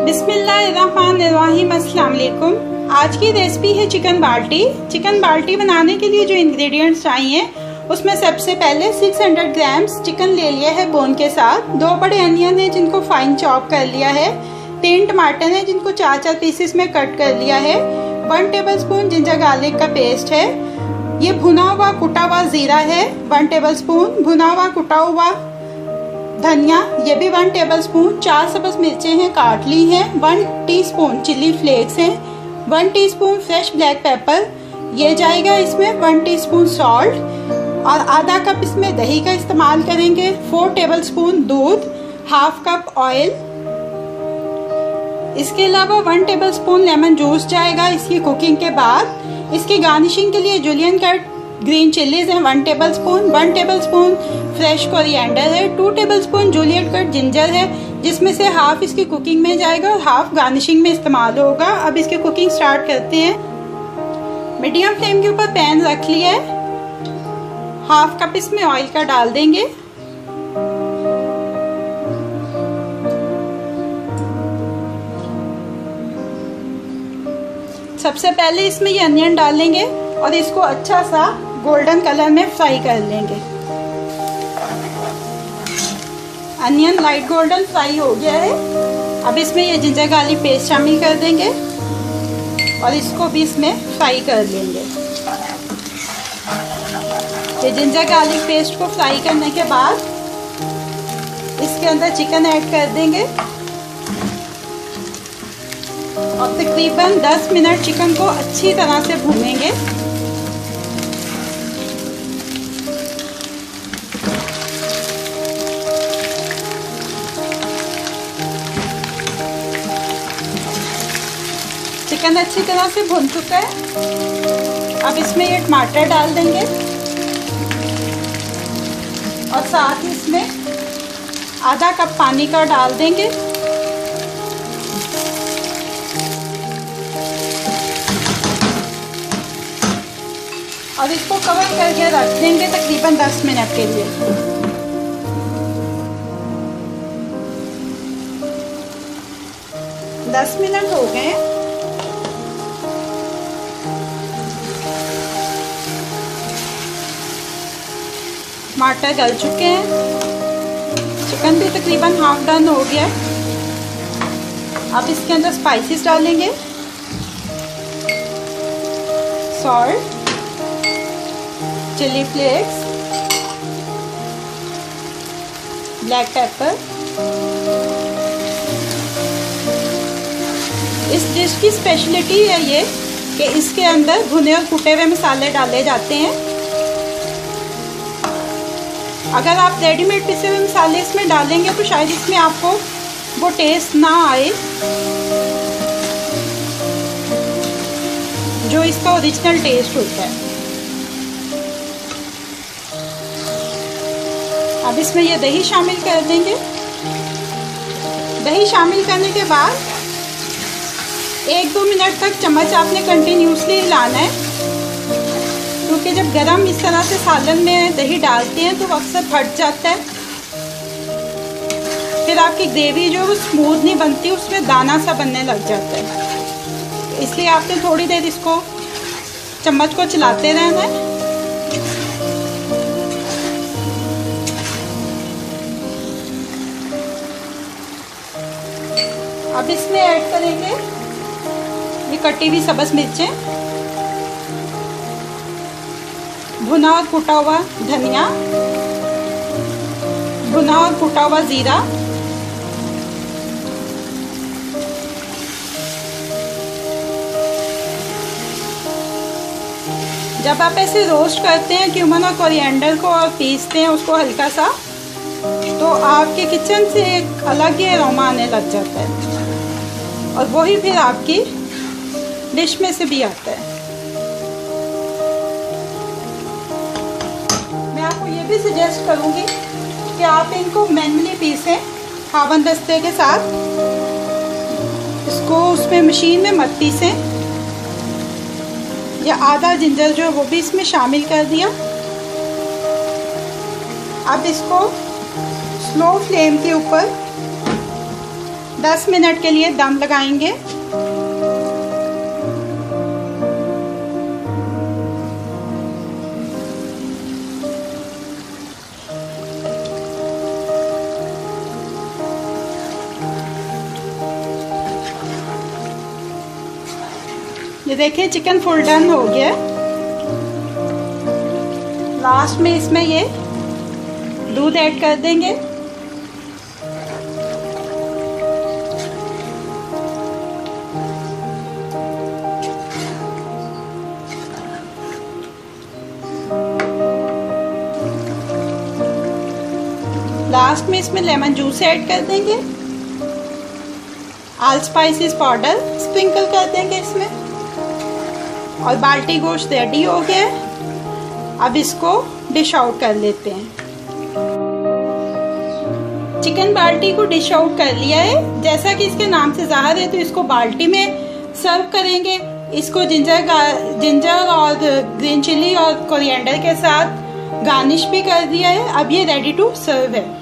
बिस्मिल्लाहिर्रहमानिर्रहीम। अस्सलाम वालेकुम। आज की रेसिपी है चिकन बाल्टी। चिकन बाल्टी बनाने के लिए जो इंग्रेडिएंट्स चाहिए उसमें सबसे पहले 600 ग्राम्स चिकन ले लिया है बोन के साथ। 2 बड़े अनियन है जिनको फाइन चॉप कर लिया है। 3 टमाटर है जिनको 4-4 पीसेस में कट कर लिया है। 1 टेबलस्पून जिंजर गार्लिक का पेस्ट है। ये भुना हुआ कुटा हुआ जीरा है 1 टेबलस्पून। भुना हुआ कुटा हुआ धनिया ये भी 1 टेबलस्पून। 4 सब्ज मिर्चें हैं काट ली हैं। 1 टीस्पून चिली फ्लेक्स हैं। 1 टीस्पून फ्रेश ब्लैक पेपर ये जाएगा इसमें। 1 टीस्पून सॉल्ट और आधा कप इसमें दही का इस्तेमाल करेंगे। 4 टेबलस्पून दूध, हाफ कप ऑयल। इसके अलावा 1 टेबलस्पून लेमन जूस जाएगा इसकी कुकिंग के बाद। इसकी गार्निशिंग के लिए जुलियन कट ग्रीन चिल्लीज हैं 1 टेबलस्पून। 1 टेबलस्पून फ्रेश कोरिएंडर है। 2 टेबलस्पून जूलियन कट जिंजर है जिसमें से हाफ इसकी कुकिंग में जाएगा और हाफ गार्निशिंग में इस्तेमाल होगा। अब इसकी कुकिंग स्टार्ट करते हैं। मीडियम फ्लेम के ऊपर पैन रख लिया है। हाफ कप इसमें ऑयल का डाल देंगे। सबसे पहले इसमें ये अनियन डालेंगे और इसको अच्छा सा गोल्डन कलर में फ्राई कर लेंगे। अनियन लाइट गोल्डन फ्राई हो गया है। अब इसमें ये जिंजर गार्लिक पेस्ट शामिल कर देंगे और इसको भी इसमें फ्राई कर लेंगे। ये जिंजर गार्लिक पेस्ट को फ्राई करने के बाद इसके अंदर चिकन ऐड कर देंगे और तकरीबन 10 मिनट चिकन को अच्छी तरह से भूनेंगे। चिकन अच्छी तरह से भुन चुका है। अब इसमें ये टमाटर डाल देंगे और साथ ही इसमें आधा कप पानी का डाल देंगे। और इसको कवर करके रख देंगे तकरीबन 10 मिनट के लिए। दस मिनट हो गए। टमाटर गल चुके हैं। चिकन भी तकरीबन हाफ डन हो गया। अब इसके अंदर स्पाइसेस डालेंगे। Salt, chili flakes, black pepper. इस डिश की स्पेशलिटी है ये कि इसके अंदर भुने और कुटे हुए मसाले डाले जाते हैं। अगर आप रेडीमेड पिसे हुए मसाले इसमें डालेंगे तो शायद इसमें आपको वो टेस्ट ना आए जो इसका ओरिजिनल टेस्ट होता है। अब इसमें ये दही शामिल कर देंगे। दही शामिल करने के बाद 1-2 मिनट तक चम्मच आपने कंटिन्यूसली हिलाना है क्योंकि जब गरम इस तरह से सालन में दही डालते हैं तो अक्सर फट जाता है। फिर आपकी ग्रेवी जो स्मूथ नहीं बनती, उसमें दाना सा बनने लग जाता है। इसलिए आपने थोड़ी देर इसको चम्मच को चलाते रहना है। अब इसमें ऐड करेंगे ये कटी हुई सब्ज मिर्चें, भुना और कुटा हुआ धनिया, भुना और कुटा हुआ जीरा, जब आप ऐसे रोस्ट करते हैं क्यूमन और कोरिएंडर को और पीसते हैं उसको हल्का सा, तो आपके किचन से एक अलग ही अरोमा आने लग जाता है और वही फिर आपकी डिश में से भी आता है। मैं आपको ये भी सजेस्ट करूँगी कि आप इनको मैनुअली पीसें हावन दस्ते के साथ। इसको उसमें मशीन में मत पीसें। या आधा जिंजर जो है वो भी इसमें शामिल कर दिया। अब इसको स्लो फ्लेम के ऊपर 10 मिनट के लिए दम लगाएंगे। ये देखिए चिकन फुल डन हो गया। लास्ट में इसमें ये दूध ऐड कर देंगे। लास्ट में इसमें लेमन जूस ऐड कर देंगे। ऑल स्पाइसेस पाउडर स्प्रिंकल कर देंगे इसमें। और बाल्टी गोश्त रेडी हो गया है। अब इसको डिश आउट कर लेते हैं। चिकन बाल्टी को डिश आउट कर लिया है। जैसा कि इसके नाम से जाहिर है, तो इसको बाल्टी में सर्व करेंगे। इसको जिंजर और ग्रीन चिली और कोरिएंडर के साथ गार्निश भी कर दिया है। अब ये रेडी टू सर्व है।